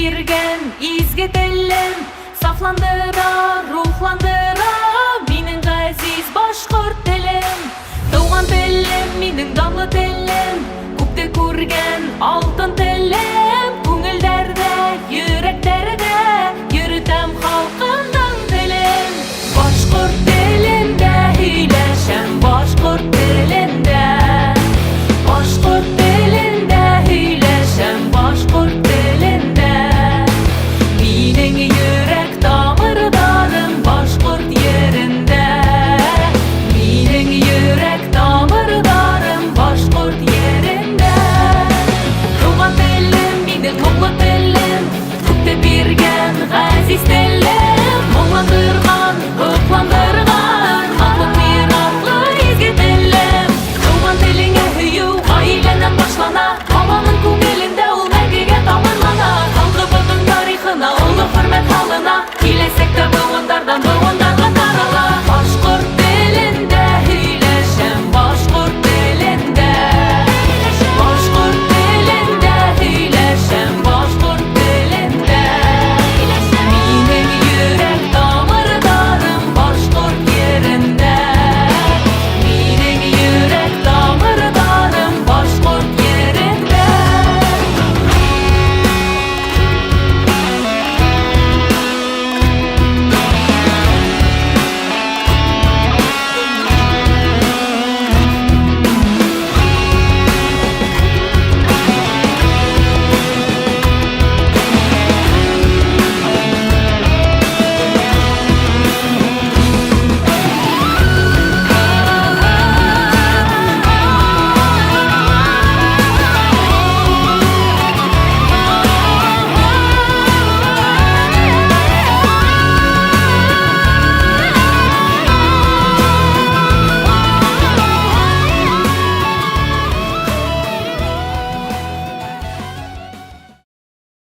bergen izge tellim, saflandıra, ruhlandıra minin gaziz başkurt telim. Doğan tellim, minin damlı tellim, kupte kurgen altın tellim. Көңілдерде, yüreklerде, yürütem halkından telim. Başkurt telim.